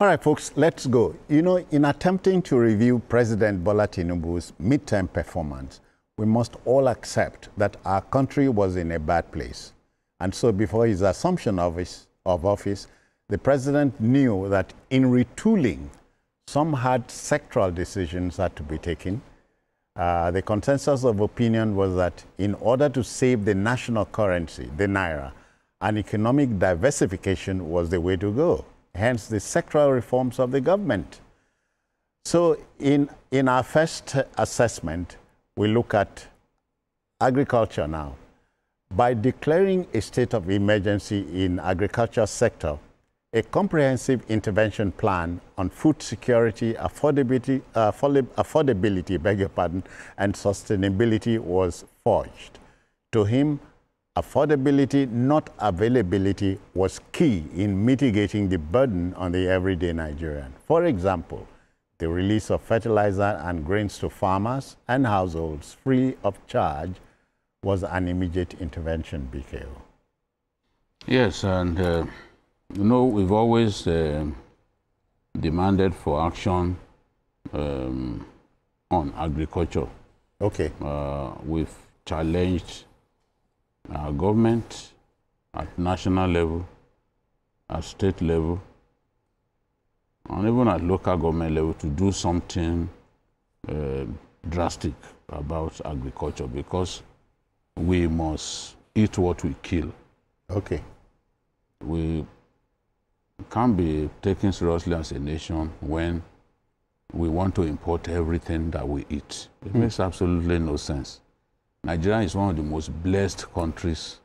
All right, folks, let's go. You know, in attempting to review President Bola Tinubu's midterm performance, we must all accept that our country was in a bad place. And so before his assumption of office, the president knew that in retooling, some hard sectoral decisions had to be taken. The consensus of opinion was that in order to save the national currency, the naira, an economic diversification was the way to go. Hence the sectoral reforms of the government. So in our first assessment, we look at agriculture now. By declaring a state of emergency in agriculture sector, a comprehensive intervention plan on food security, affordability, and sustainability was forged. To him, affordability, not availability, was key in mitigating the burden on the everyday Nigerian. For example, the release of fertilizer and grains to farmers and households free of charge was an immediate intervention, BKO. Yes, and you know, we've always demanded for action on agriculture. Okay. We've challenged our government at national level, at state level, and even at local government level to do something drastic about agriculture, because we must eat what we kill. Okay. We can't be taken seriously as a nation when we want to import everything that we eat. It makes absolutely no sense. Nigeria is one of the most blessed countries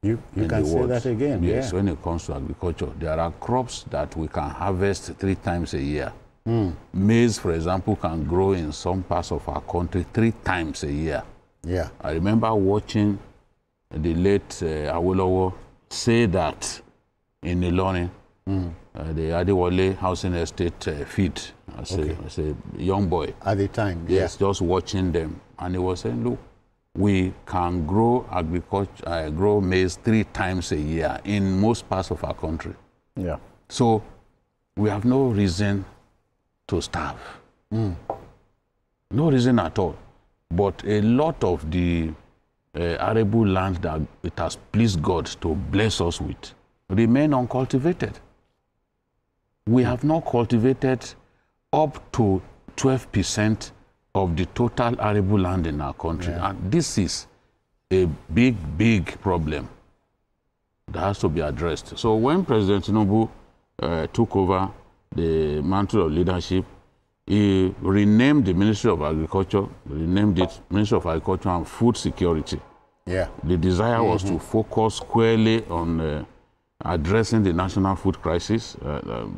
You can say that again. Yes, yeah. When it comes to agriculture, there are crops that we can harvest 3 times a year. Maize, for example, can grow in some parts of our country 3 times a year. Yeah. I remember watching the late Awolowo say that in Ilorin, the Adewale housing estate feed as a young boy. At the time, yes, just watching them. And he was saying, look, we can grow agriculture, grow maize 3 times a year in most parts of our country. Yeah. So we have no reason to starve. No reason at all. But a lot of the arable land that it has pleased God to bless us with remain uncultivated. We have not cultivated up to 12% of the total arable land in our country. Yeah. And this is a big, big problem that has to be addressed. So when President Tinubu took over the mantle of leadership, he renamed the Ministry of Agriculture, renamed it Ministry of Agriculture and Food Security. Yeah. The desire was to focus squarely on addressing the national food crisis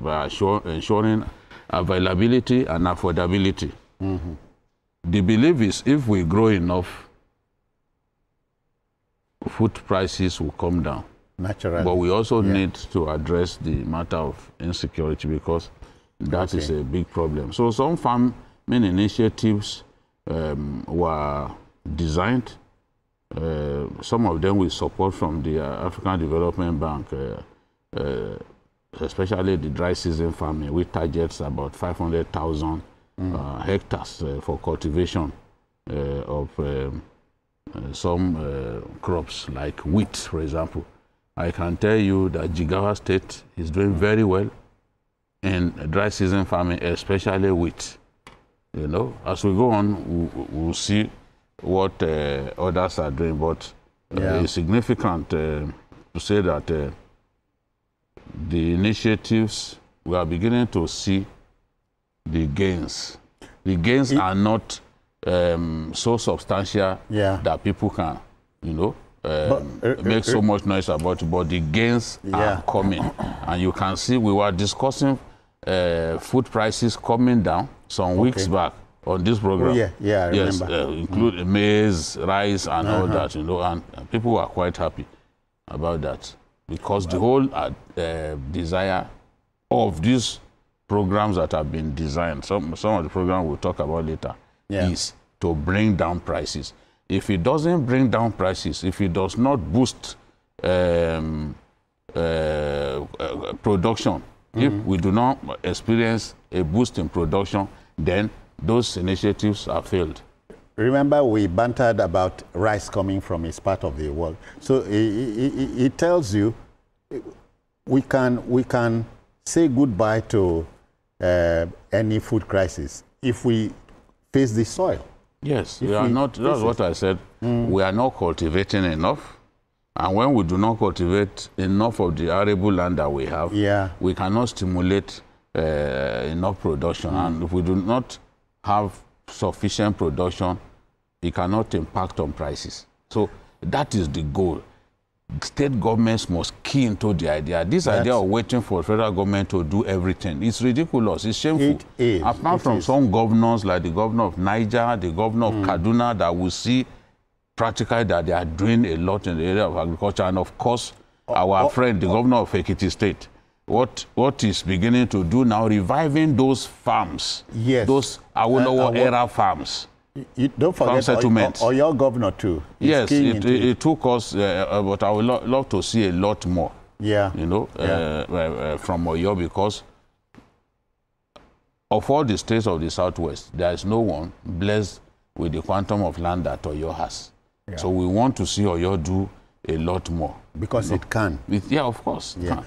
by ensuring availability and affordability. The belief is if we grow enough, food prices will come down. Naturally. But we also need to address the matter of insecurity, because that is a big problem. So some farming initiatives were designed. Some of them with support from the African Development Bank, especially the dry season farming, which targets about 500,000 hectares for cultivation of some crops like wheat, for example. I can tell you that Jigawa State is doing very well in dry season farming, especially wheat. You know, as we go on, we'll see what others are doing, but it's significant to say that the initiatives, we are beginning to see the gains. The gains are not so substantial that people can, you know, make so much noise about it, but the gains are coming. And you can see, we were discussing food prices coming down some weeks back on this program. I remember. Yes, include maize, rice, and all that, you know, and people were quite happy about that, because the whole desire of these programs that have been designed, some of the programs we'll talk about later, is to bring down prices. If it doesn't bring down prices, if it does not boost production, If we do not experience a boost in production, then those initiatives are failed. Remember, we bantered about rice coming from each part of the world. So it tells you we can say goodbye to any food crisis if we face the soil. Yes, we are not. That's what I said. We are not cultivating enough. And when we do not cultivate enough of the arable land that we have, we cannot stimulate enough production. And if we do not have sufficient production, it cannot impact on prices. So that is the goal. State governments must key into the idea. This idea of waiting for federal government to do everything, it's ridiculous, it's shameful. It is. Apart from some governors, like the governor of Niger, the governor of Kaduna, that will see practically that they are doing a lot in the area of agriculture. And of course, our friend, the governor of Ekiti State, what is beginning to do now, reviving those farms, those Awolowo era farms. Don't forget settlements. Or your governor too. Yes, it took us, but I would love to see a lot more. Yeah. You know, from Oyo, because of all the states of the Southwest, there is no one blessed with the quantum of land that Oyo has. Yeah. So we want to see Oyo do a lot more. Because it can. Yeah, of course. Yeah.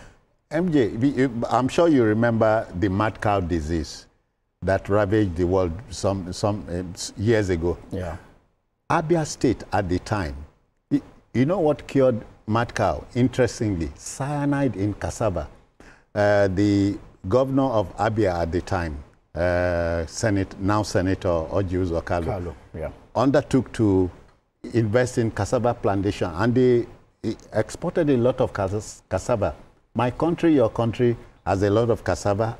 MJ, I'm sure you remember the mad cow disease that ravaged the world some years ago. Yeah. Abia State at the time, you know what cured mad cow? Interestingly, cyanide in cassava. The governor of Abia at the time, now Senator Ojius Okalo, undertook to invest in cassava plantation, and they exported a lot of cassava. My country, your country, has a lot of cassava.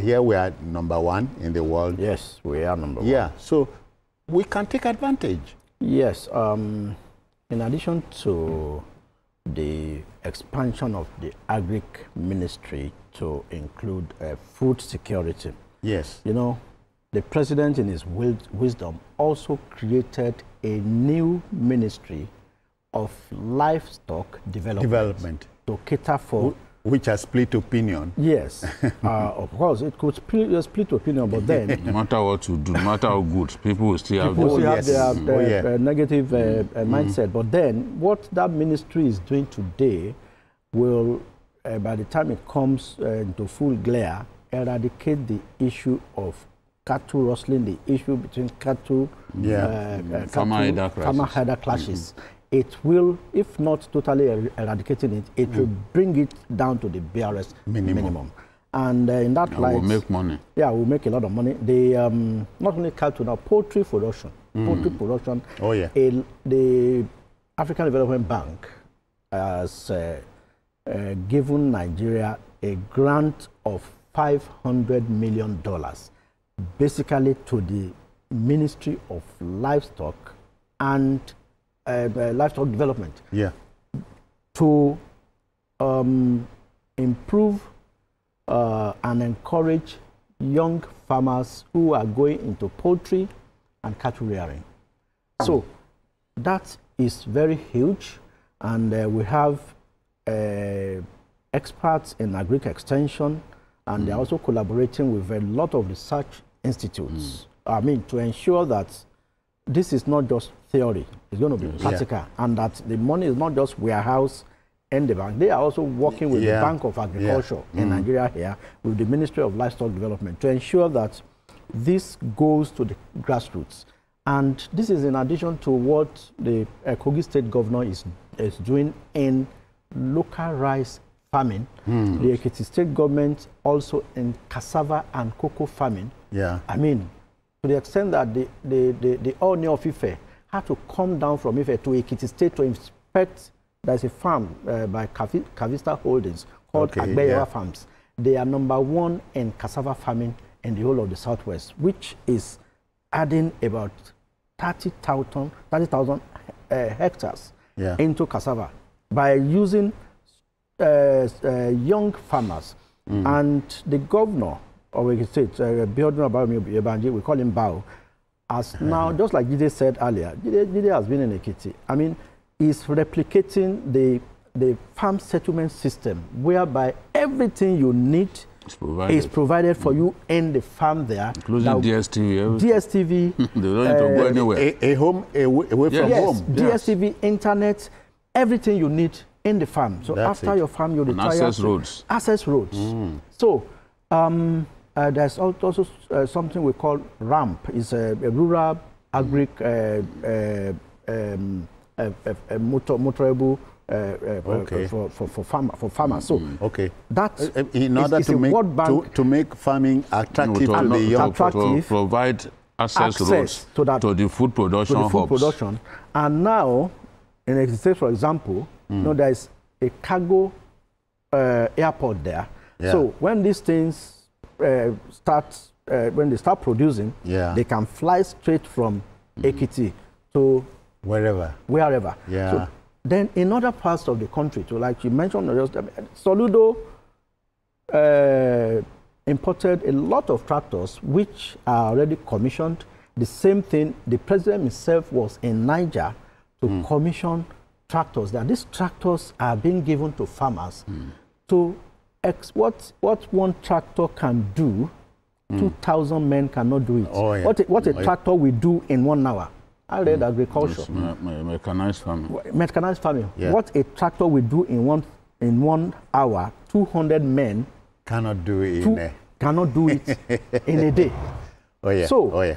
Here we are #1 in the world. Yes, we are #1. Yeah, so we can take advantage. Yes, in addition to the expansion of the Agric Ministry to include food security. Yes. You know, the president in his wisdom also created a new ministry of livestock development. To cater for... Which has split opinion. Yes, of course, it could split opinion, but then... No matter what you do, no matter how good, people will still have, their negative mindset. But then, what that ministry is doing today will, by the time it comes into full glare, eradicate the issue of cattle rustling, the issue between cattle, farmer-herder clashes. It will, if not totally eradicating it, it will bring it down to the BRS minimum. And in that light... We'll make money. Yeah, we'll make a lot of money. The, not only cattle, now poultry production. Poultry production. Oh, yeah. The African Development Bank has given Nigeria a grant of $500 million, basically to the Ministry of Livestock and livestock development, to improve and encourage young farmers who are going into poultry and cattle rearing. So that is very huge, and we have experts in agric extension, and they're also collaborating with a lot of research institutes. I mean, to ensure that this is not just theory, it's going to be practical, and that the money is not just warehouse and the bank. They are also working with the Bank of Agriculture in Nigeria here, with the Ministry of Livestock Development, to ensure that this goes to the grassroots. And this is in addition to what the Kogi State Governor is doing in local rice farming. The Ekiti State government also in cassava and cocoa farming. I mean, to the extent that the Oni of Ife had to come down from Ife to Ekiti State to inspect. There's a farm by Cavista Holdings called Agbeyawa Farms. They are #1 in cassava farming in the whole of the Southwest, which is adding about 30,000 hectares into cassava by using young farmers. And the governor of Ekiti State, we call him Bao, as now, just like Jide said earlier, Jide has been in Ekiti. I mean, is replicating the farm settlement system, whereby everything you need is provided for you in the farm there. Including DSTV. DSTV. They don't need to go anywhere. A home away from home. DSTV, internet, everything you need in the farm. So after your farm, you retire. Access roads. Access roads. So there's also something we call RAMP. It's a rural agri motorable for farmers. So that in order to make farming attractive to the young people, provide access roads to the food production hubs. And now, in Exeter, for example, you know, there's a cargo airport there. So when these things when they start producing, they can fly straight from Ekiti to wherever. So then in other parts of the country, to like you mentioned, Soludo imported a lot of tractors which are already commissioned. The same thing, the president himself was in Niger to commission tractors. That these tractors are being given to farmers to what one tractor can do, 2,000 men cannot do it. What a tractor will do in 1 hour. I read agriculture. Mechanized farming. Mechanized farming. What a tractor will do in one hour, 200 men cannot do it in a day. So,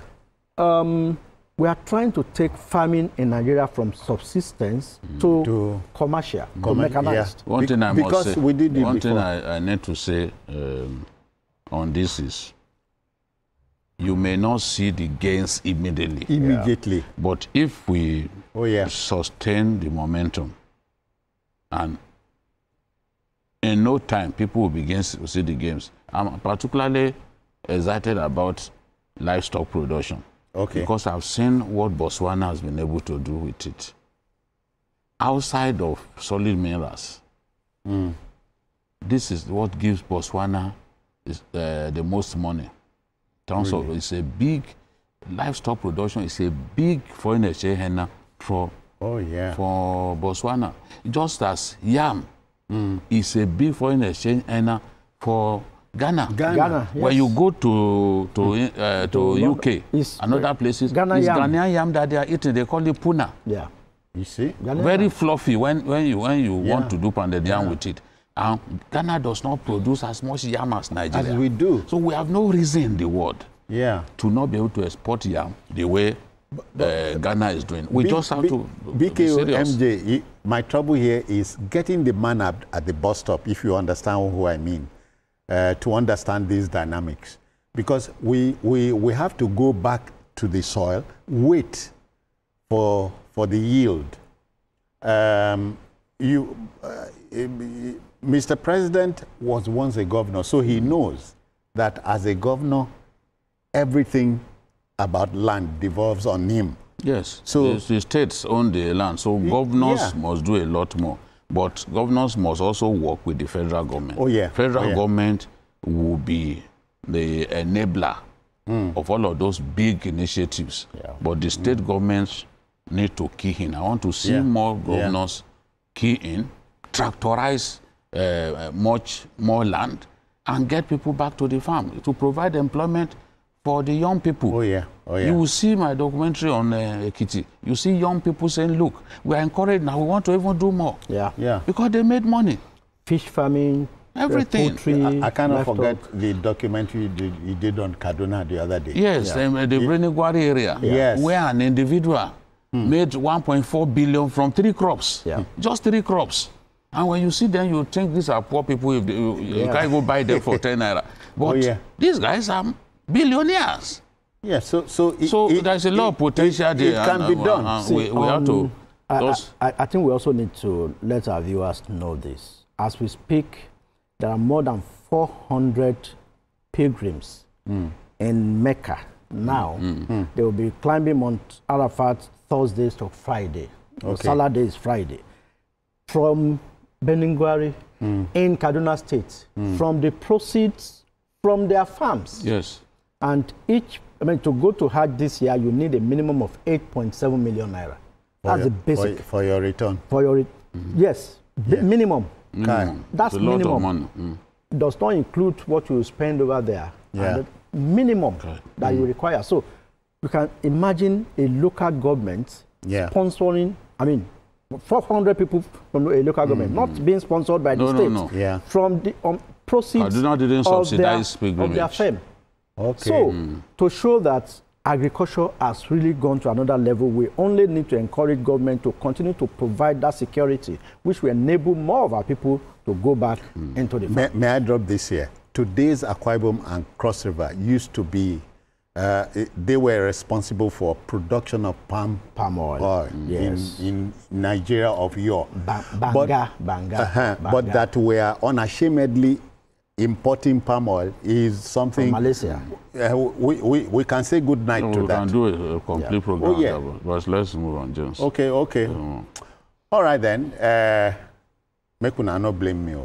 we are trying to take farming in Nigeria from subsistence to commercial, to mechanized. One thing I must say, one thing I need to say on this is, you may not see the gains immediately. But if we sustain the momentum, and in no time, people will begin to see the gains. I'm particularly excited about livestock production. Because I've seen what Botswana has been able to do with it. Outside of solid minerals, this is what gives Botswana the most money. In terms of, it's a big livestock production. It's a big foreign exchange for Botswana. Just as yam is a big foreign exchange for Ghana. Yes. When you go to UK and other places, it's Ghanaian yam that they are eating. They call it puna. Yeah. You see? Very fluffy when you want to do pounded yam with it. And Ghana does not produce as much yam as Nigeria. As we do. So we have no reason in the world to not be able to export yam the way Ghana is doing. We just have to be serious. MJ, my trouble here is getting the man up at the bus stop, if you understand who I mean. To understand these dynamics, because we have to go back to the soil, wait for the yield. Mr. President was once a governor, so he knows that as a governor, everything about land devolves on him. Yes, so the states own the land, so governors must do a lot more. But governors must also work with the federal government. Federal government will be the enabler of all of those big initiatives. But the state governments need to key in. I want to see more governors key in, tractorize much more land, and get people back to the farm to provide employment for the young people. You will see my documentary on Ekiti. You see young people saying, look, we are encouraged now, we want to even do more. Because they made money. Fish farming, everything. Poultry, I cannot forget the documentary you did on Kaduna the other day. Yes, the Brenigwari area, where an individual made 1.4 billion from 3 crops. Just 3 crops. And when you see them, you think these are poor people. If you can't go buy them for 10 naira. But these guys are billionaires. So there's a lot of potential there. It can be done. We have to. I think we also need to let our viewers know this. As we speak, there are more than 400 pilgrims in Mecca now. They will be climbing Mount Arafat Thursdays to Friday. Salah day is Friday. From Beningwari in Kaduna State, from the proceeds from their farms. And to go to Hajj this year, you need a minimum of 8.7 million naira. That's the basic. For your return. Yes, minimum. That's a lot minimum. of money. does not include what you spend over there. Yeah. And the minimum that you require. So you can imagine a local government sponsoring, 400 people from a local government, not being sponsored by the state, from the proceeds of their firm. Okay. So, to show that agriculture has really gone to another level, we only need to encourage government to continue to provide that security, which will enable more of our people to go back into the farm. May I drop this here? Today's Akwa Ibom and Cross River used to be, they were responsible for production of palm oil in Nigeria of yore. Banga. But that we are unashamedly importing palm oil is something. From Malaysia. We can say good night to that. We can do a complete program. But let's move on, James. Okay. All right then. Make una no blame me.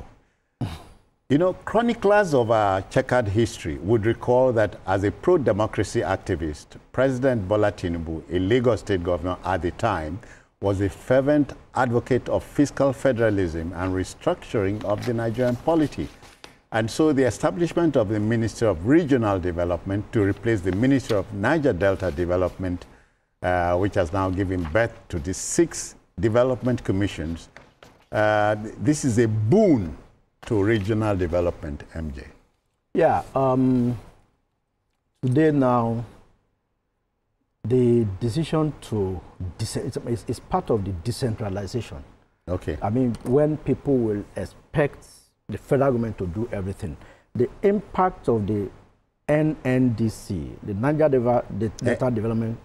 You know, chroniclers of our checkered history would recall that as a pro-democracy activist, President Bola Tinubu, a Lagos state governor at the time, was a fervent advocate of fiscal federalism and restructuring of the Nigerian polity. And so the establishment of the Ministry of Regional Development to replace the Ministry of Niger Delta Development, which has now given birth to the 6 development commissions, this is a boon to regional development, MJ. Yeah. Today now, the decision to is part of the decentralization. Okay. I mean, when people will expect the federal government to do everything, the impact of the NNDC, the Niger Delta Development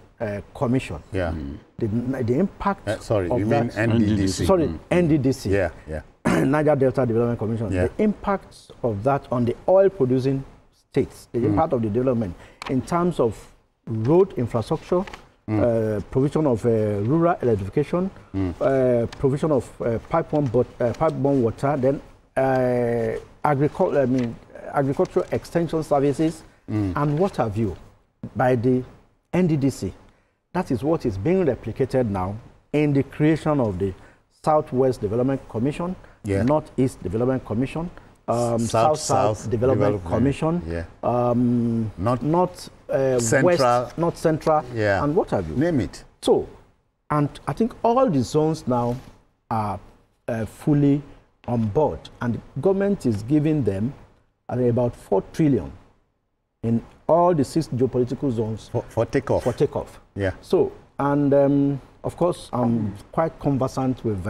Commission. Yeah. The impact. Sorry, of you that, mean NDDC? Sorry, NDDC. Yeah. Niger Delta Development Commission. Yeah. The impact of that on the oil-producing states, the impact of the development in terms of road infrastructure, provision of rural electrification, provision of pipe-borne water, then agricultural extension services, and what have you, by the NDDC. That is what is being replicated now in the creation of the Southwest Development Commission, Northeast Development Commission, South Development Commission, North Central, and what have you. Name it. So, and I think all the zones now are fully on board, and the government is giving them about 4 trillion in all the 6 geopolitical zones for takeoff. For takeoff. Yeah. So, and of course, I'm quite conversant with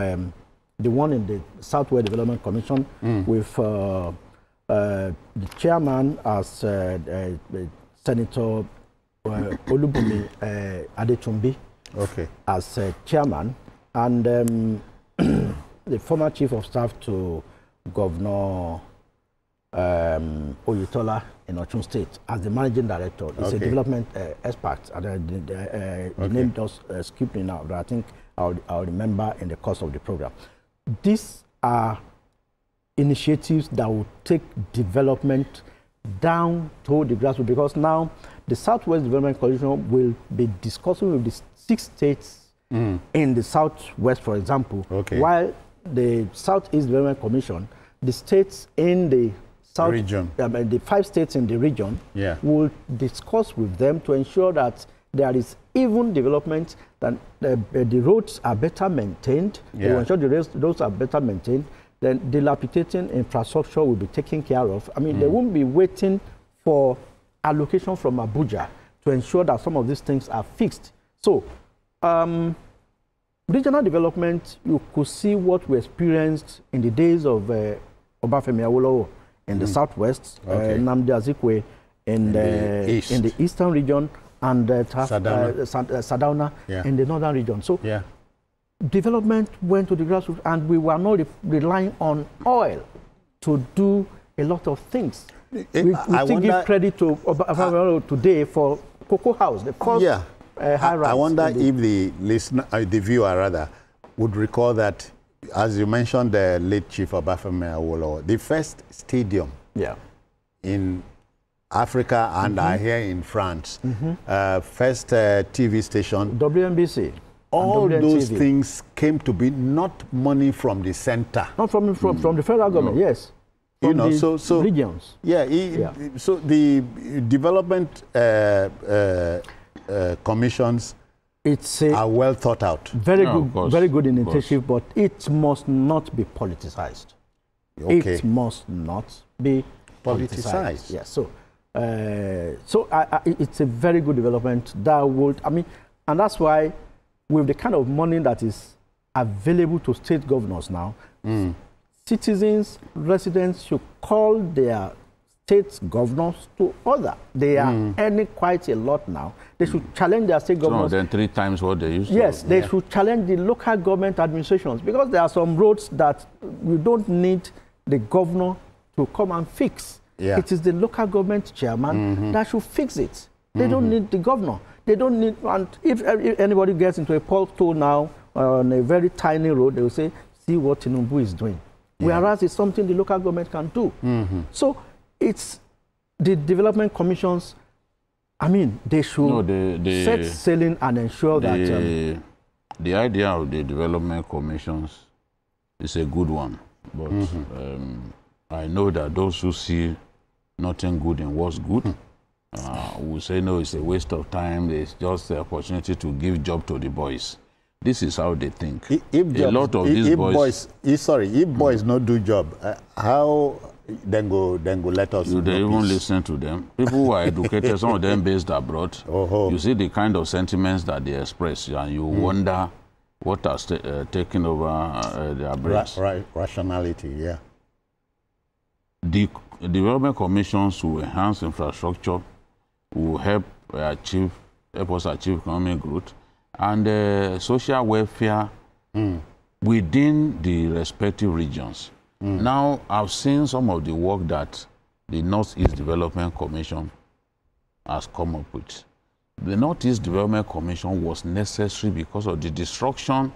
the one in the Southwest Development Commission, with the chairman as Senator Olubumi Adetumbi as chairman, and the former chief of staff to Governor Oyetola in Osun State as the managing director. He's a development expert, and the name does skip me now, but I think I'll remember in the course of the program. These are initiatives that will take development down to the grassroots, because now the Southwest Development Commission will be discussing with the 6 states in the Southwest, for example, while the Southeast Development Commission, the states in the South region, the 5 states in the region, will discuss with them to ensure that there is even development, that the roads are better maintained. They will ensure the roads are better maintained. Then dilapidating infrastructure will be taken care of. I mean, they won't be waiting for allocation from Abuja to ensure that some of these things are fixed. So, regional development, you could see what we experienced in the days of Obafemi Awolowo in the Southwest, Nnamdi Azikiwe in the Eastern region, and Sardauna in the Northern region. So, development went to the grassroots, and we were not relying on oil to do a lot of things. We still give credit to Obafemi today for Cocoa House, the first high-rise. I wonder if the listener, the viewer rather, would recall that, as you mentioned, the late Chief Obafemi Awolowo, the first stadium in Africa and here in France, first TV station, WNBC. All those things came to be not money from the center. Not from the federal government, yes. from you know, the regions. Yeah, so the development commissions are well thought out. Very good initiative, but it must not be politicized. Okay. It must not be politicized. Yeah, so it's a very good development that would, I mean, and that's why with the kind of money that is available to state governors now, citizens, residents should call their state governors to order. They are earning quite a lot now. They should challenge their state governors. Some of them 3 times what they used to. Yes, they should challenge the local government administrations, because there are some roads that you don't need the governor to come and fix. Yeah. It is the local government chairman that should fix it. They don't need the governor. They don't need, and if anybody gets into a pothole now on a very tiny road, they will say, see what Tinubu is doing. Yeah. Whereas it's something the local government can do. So it's the development commissions, I mean, they should set sailing and ensure that... the idea of the development commissions is a good one. But I know that those who see nothing good in what's good will say, no, it's a waste of time. It's just the opportunity to give job to the boys. This is how they think. If boys not do job, how then go let us do they even listen to them? People who are educated, some of them based abroad, you see the kind of sentiments that they express, and you wonder what has taken over their brains. Rationality, yeah. The development commissions will enhance infrastructure, will help us achieve economic growth, and social welfare within the respective regions. Now, I've seen some of the work that the Northeast Development Commission has come up with. The Northeast Development Commission was necessary because of the destruction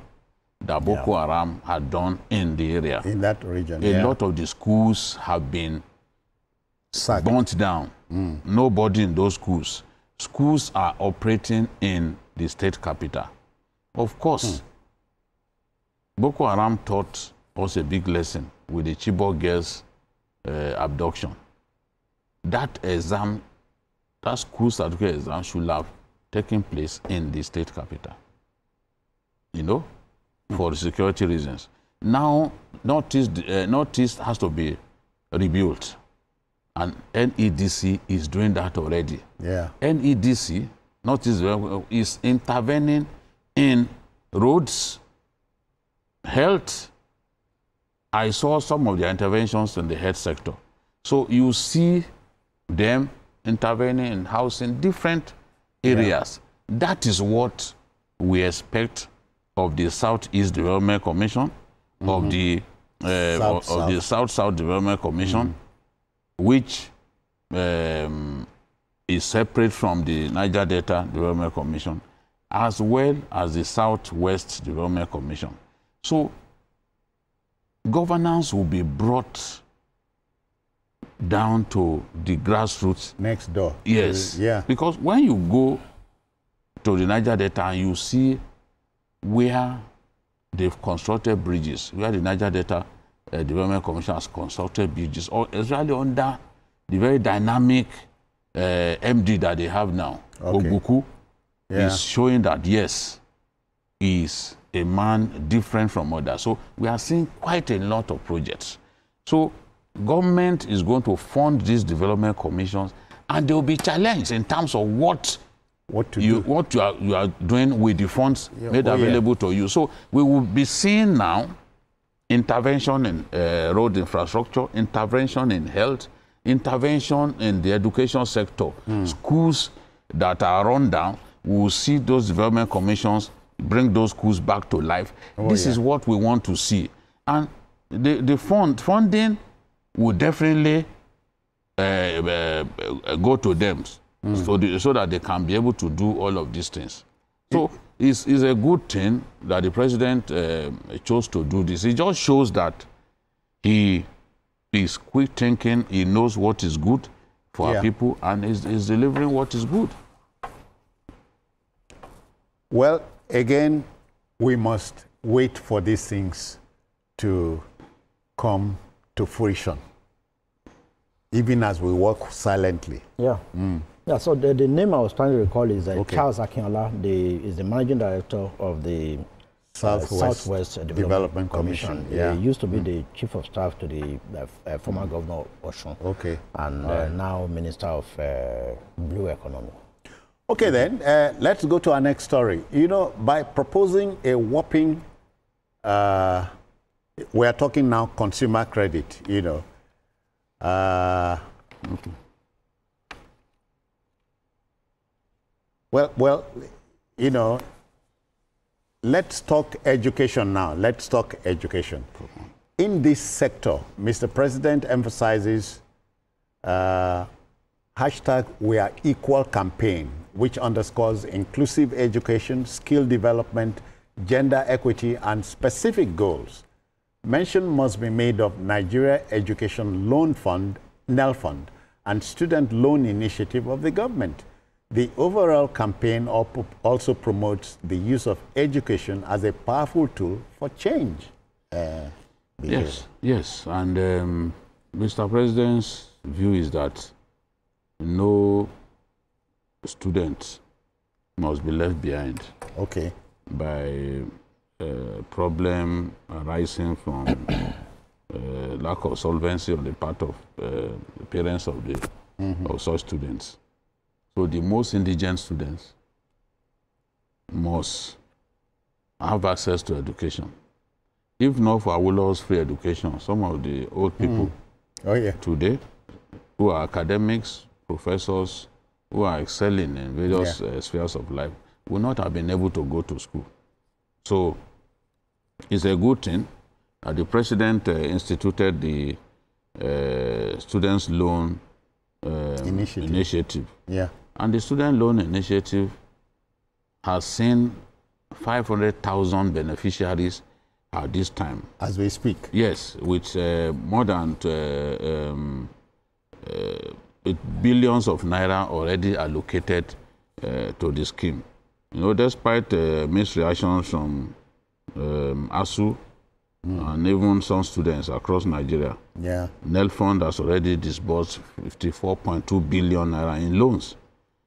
that Boko Haram had done in the area. In that region, A lot of the schools have been burnt down. Nobody in those schools. Schools are operating in the state capital. Of course, Boko Haram taught us a big lesson with the Chibok girls' abduction. That exam, that school certificate exam should have taken place in the state capital, you know, for security reasons. Now, Northeast has to be rebuilt, and NEDC is doing that already. Yeah. NEDC, Northeast, is intervening in roads, health. I saw some of the interventions in the health sector. So you see them intervening in housing, different areas. That is what we expect of the Southeast Development Commission, of the South-South Development Commission, which is separate from the Niger Delta Development Commission, as well as the Southwest Development Commission. So governance will be brought down to the grassroots. Next door. Yes. Yeah. Because when you go to the Niger Delta and you see where they've constructed bridges, where the Niger Delta Development Commission has constructed bridges, or especially under the very dynamic MD that they have now, Ogbuku, is showing that, yes, he is a man different from others. So we are seeing quite a lot of projects. So government is going to fund these development commissions, and they will be challenged in terms of what you are doing with the funds made available to you. So we will be seeing now intervention in road infrastructure, intervention in health, intervention in the education sector. Schools that are run down, we will see those development commissions bring those schools back to life. This is what we want to see. And the funding will definitely go to them so that they can be able to do all of these things. So it's a good thing that the president chose to do this. It just shows that he is quick thinking, he knows what is good for our people, and is delivering what is good. Well, again, we must wait for these things to come to fruition. Even as we work silently. Yeah. Yeah, so the name I was trying to recall is Charles Akinola, is the managing director of the Southwest Development Commission. Yeah. He used to be the chief of staff to the former governor of Osun. Okay. And now Minister of Blue Economy. Okay, then, let's go to our next story. You know, by proposing a whopping, we are talking now consumer credit, you know. Well, you know, let's talk education now. Let's talk education. In this sector, Mr. President emphasizes hashtag We Are Equal campaign, which underscores inclusive education, skill development, gender equity, and specific goals. Mention must be made of Nigeria Education Loan Fund, NEL Fund, and Student Loan Initiative of the government. The overall campaign also promotes the use of education as a powerful tool for change. Yes, and Mr. President's view is that no student must be left behind. Okay. By problem arising from lack of solvency on the part of the parents of such students. So the most indigent students must have access to education. If not for Awolowo's free education, some of the old people today who are academics, professors, who are excelling in various spheres of life will not have been able to go to school. So it's a good thing that the president instituted the Students' Loan Initiative. Yeah. And the Student Loan Initiative has seen 500,000 beneficiaries at this time. As we speak? Yes, with more than billions of naira already allocated to the scheme. You know, despite mixed reactions from ASU and even some students across Nigeria, NEL Fund has already disbursed 54.2 billion naira in loans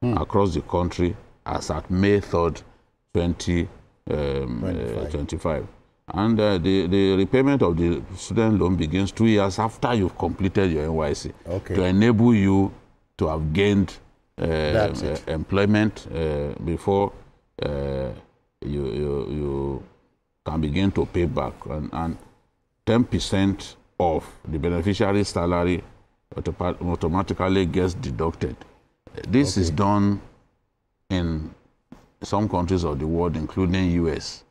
across the country as at May 3rd, 2025. And the repayment of the student loan begins 2 years after you've completed your NYC to enable you to have gained employment before you can begin to pay back. And 10% of the beneficiary's salary automatically gets deducted. This is done in some countries of the world, including US.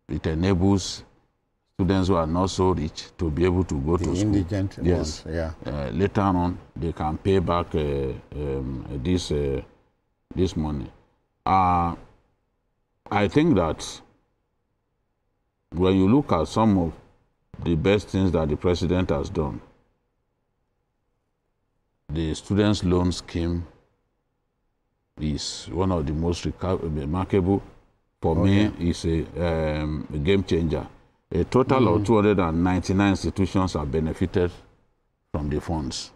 It enables students who are not so rich to be able to go to school. Indigent ones, later on, they can pay back this money. I think that when you look at some of the best things that the president has done, the students' loan scheme is one of the most remarkable. For me, it's a game changer. A total of 299 institutions have benefited from the funds.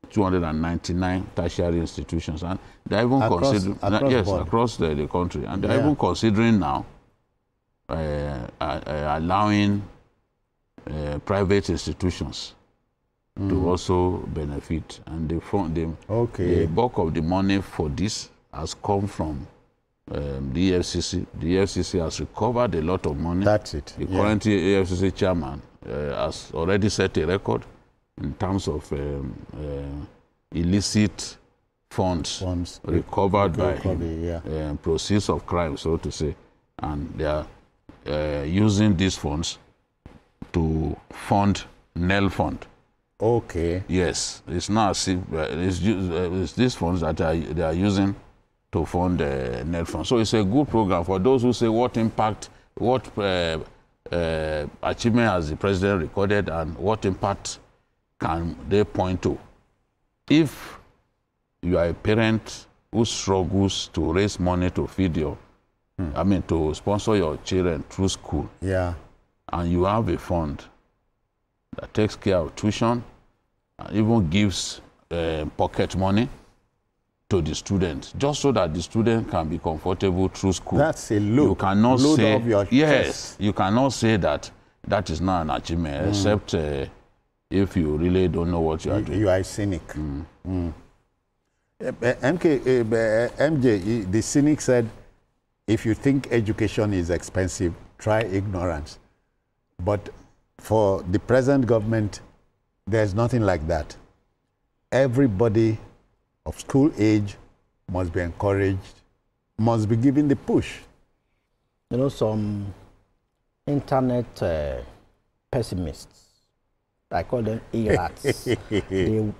299 tertiary institutions, and they're even considering across the country, and they're even considering now allowing private institutions to also benefit. And the bulk of the money for this has come from the EFCC. The EFCC has recovered a lot of money. That's it. The current EFCC chairman has already set a record in terms of illicit funds recovered by proceeds of crime, so to say. And they are using these funds to fund NEL Fund. Okay. Yes, it's not as if it's these funds that they are using to fund the NEL Fund. So it's a good program for those who say what impact, what achievement has the president recorded, and what impact can they point to. If you are a parent who struggles to raise money to feed your, to sponsor your children through school, and you have a fund that takes care of tuition, even gives pocket money to the student, just so that the student can be comfortable through school. That's a load. You cannot say, of your chest. You cannot say that that is not an achievement, except if you really don't know what you are doing. You are a cynic. MJ, the cynic said, if you think education is expensive, try ignorance. But for the present government, there's nothing like that. Everybody of school age must be encouraged, must be given the push. You know, some internet pessimists, I call them e-rats, they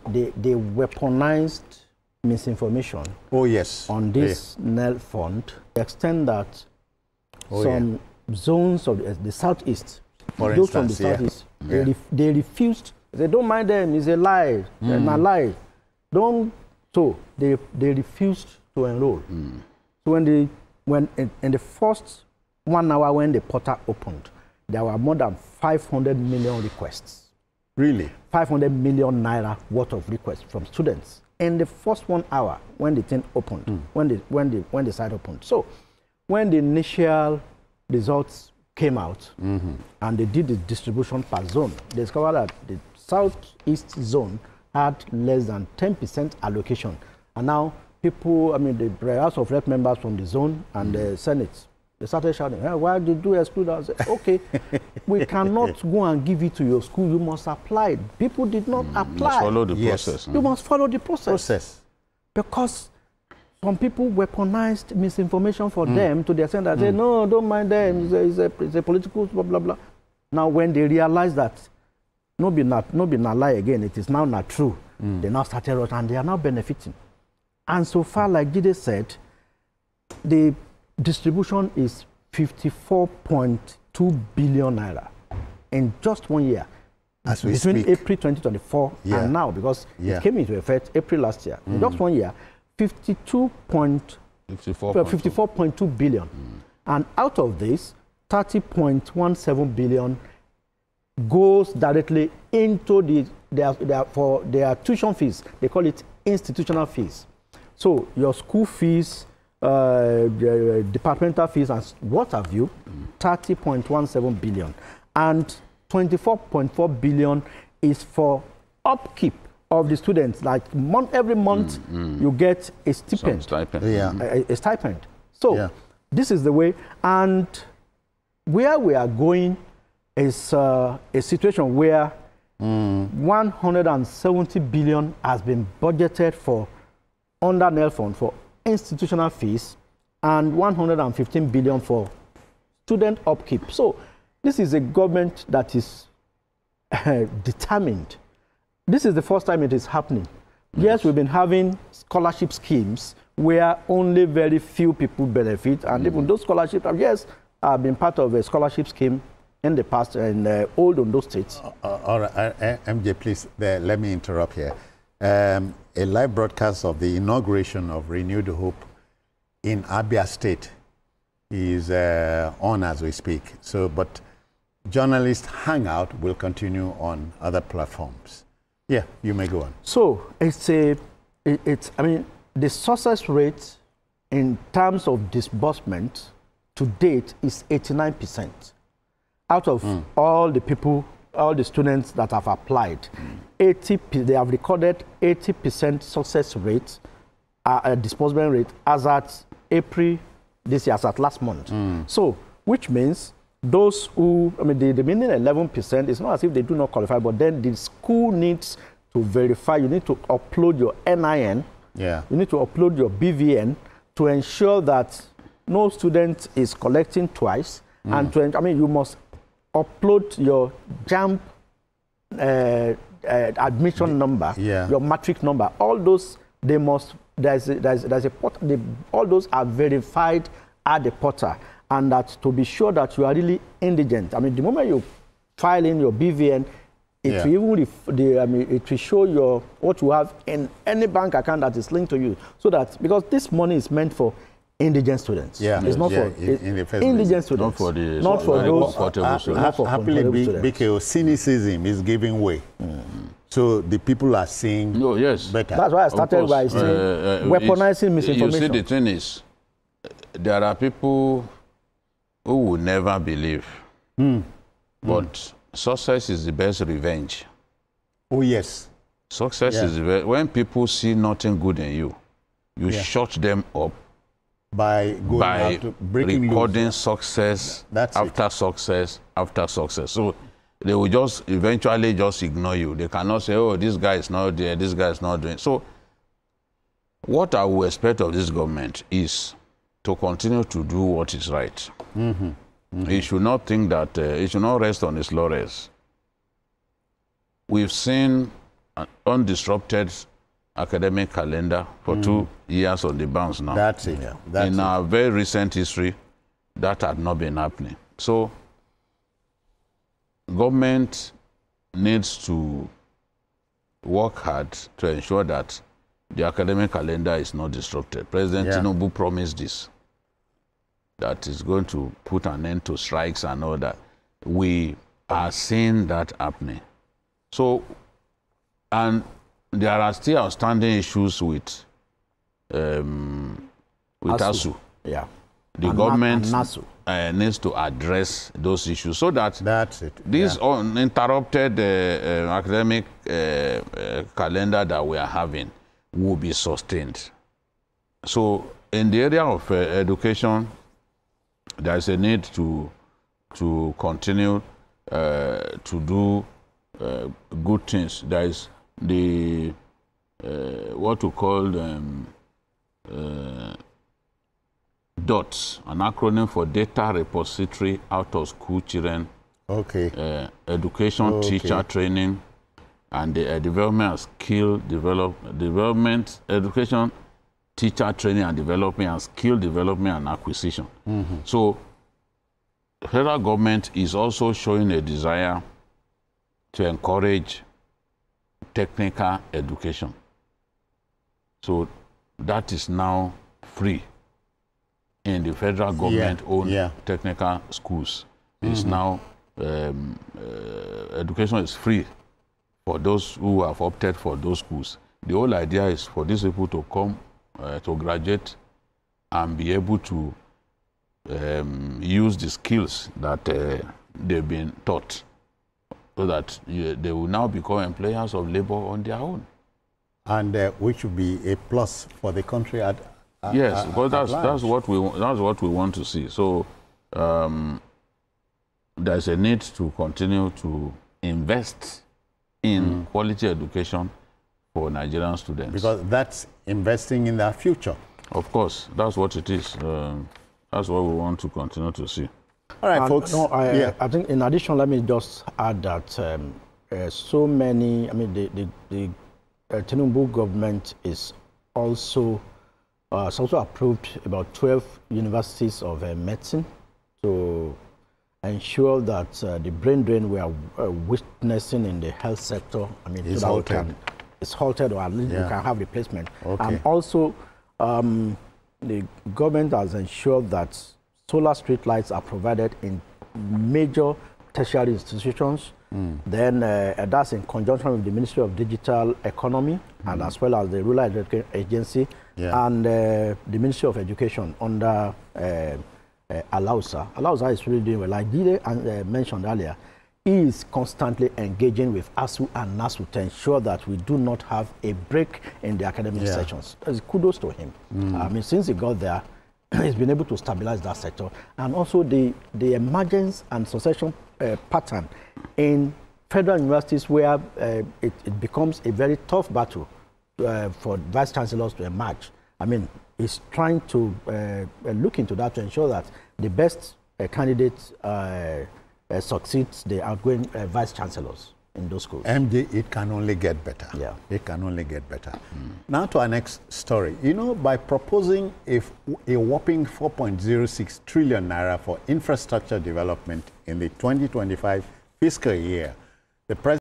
weaponized misinformation. Oh, yes. On this NEL fund, to the extent that some zones of the southeast, for those instance, from the southeast, they refused. They don't mind them. It's a lie. It's a lie. Don't. So they refused to enroll. So when in the first 1 hour when the portal opened, there were more than 500 million requests. Really? 500 million naira worth of requests from students in the first 1 hour when the thing opened, when the site opened. So when the initial results came out and they did the distribution per zone, they discovered that the southeast zone had less than 10% allocation. And now people, I mean, the House of Rep members from the zone and the Senate, they started shouting, hey, why did you exclude us? Okay, we cannot go and give it to your school. You must apply it. People did not apply. You must follow the process. You must follow the process. Because some people weaponized misinformation for them to the extent that they say, no, don't mind them. It's a political blah, blah, blah. Now, when they realize that no be not lie again, it is now not true, they now started out and they are now benefiting. And so far, like Jide said, the distribution is 54.2 billion naira in just 1 year. As we between speak. April 2024 and now, because it came into effect April last year. In just 1 year, 54.2 billion. And out of this, 30.17 billion goes directly into for their tuition fees. They call it institutional fees. So your school fees, departmental fees, and what have you, 30.17 billion. And 24.4 billion is for upkeep of the students. Like every month, you get a stipend. A stipend. So this is the way. And where we are going is a situation where 170 billion has been budgeted for under NEL fund for institutional fees and 115 billion for student upkeep. So this is a government that is determined. This is the first time it is happening. Yes, we've been having scholarship schemes where only very few people benefit, and even those scholarships have been part of a scholarship scheme in the past in old Ondo states. All right, MJ, please, let me interrupt here. A live broadcast of the inauguration of Renewed Hope in Abia State is on as we speak. So, but journalist Hangout will continue on other platforms. Yeah, you may go on. So I mean, the success rate in terms of disbursement to date is 89%. Out of all the people, all the students that have applied, they have recorded 80% success rate, disbursement rate, as at April this year, as at last month. So, which means those who, I mean, the remaining 11%, it's not as if they do not qualify, but then the school needs to verify. You need to upload your NIN. Yeah. You need to upload your BVN to ensure that no student is collecting twice. And to, I mean, you must upload your JAMB admission number, your matric number. All those, they must, there's a portal, all those are verified at the portal. And that to be sure that you are really indigent. I mean, the moment you file in your BVN, it will even it will show what you have in any bank account that is linked to you. So that, because this money is meant for indigent students. It's not for indigent students. Not for those comfortable students. Happily, because cynicism is giving way. So the people are seeing better. That's why I started by saying weaponizing misinformation. You see, the thing is, there are people who will never believe. But success is the best revenge. Oh, yes. Success is the best. When people see nothing good in you, you shut them up by recording success after success after success. So they will just eventually just ignore you. They cannot say, oh, this guy is not there, this guy is not doing. So what I will expect of this government is to continue to do what is right. He should not think that, he should not rest on his laurels. We've seen an undisrupted academic calendar for 2 years on the bounce now. That's it. In our very recent history, that had not been happening. So government needs to work hard to ensure that the academic calendar is not disrupted. President Tinubu promised this, that is going to put an end to strikes and all that. We are seeing that happening. So, and there are still outstanding issues with ASU. Yeah. The government needs to address those issues so that this uninterrupted academic calendar that we are having will be sustained. So in the area of education, there is a need to continue to do good things. There is the what we call DOTS, an acronym for Data Repository Out of School Children. Education, teacher training, and the development of skill development, education, teacher training and development, and skill development and acquisition. So the federal government is also showing a desire to encourage technical education. So that is now free in the federal government-owned technical schools. It's now, education is free for those who have opted for those schools. The whole idea is for these people to come to graduate and be able to use the skills that they've been taught, so that they will now become employers of labor on their own. And which would be a plus for the country at yes, because that's what we want to see. So there's a need to continue to invest in quality education for Nigerian students. Because that's investing in their future. Of course, that's what it is. That's what we want to continue to see. All right, folks. No, I think in addition, let me just add that so many, I mean, the Tinubu government is also it's also approved about 12 universities of medicine to ensure that the brain drain we are witnessing in the health sector, I mean, it's halted. It's halted, or at least we can have replacement. And also, the government has ensured that solar street lights are provided in major tertiary institutions. Then that's in conjunction with the Ministry of Digital Economy and as well as the Rural Education Agency and the Ministry of Education under Alausa. Alausa is really doing well. Like Dide mentioned earlier, he is constantly engaging with ASU and NASU to ensure that we do not have a break in the academic sessions. Kudos to him. I mean, since he got there, he's been able to stabilize that sector. And also the emergence and succession pattern in federal universities where it becomes a very tough battle for vice chancellors to emerge. I mean, he's trying to look into that to ensure that the best candidates succeeds the outgoing vice chancellors in those schools. MJ, it can only get better. It can only get better. Now to our next story. You know, by proposing a whopping 4.06 trillion naira for infrastructure development in the 2025 fiscal year, the president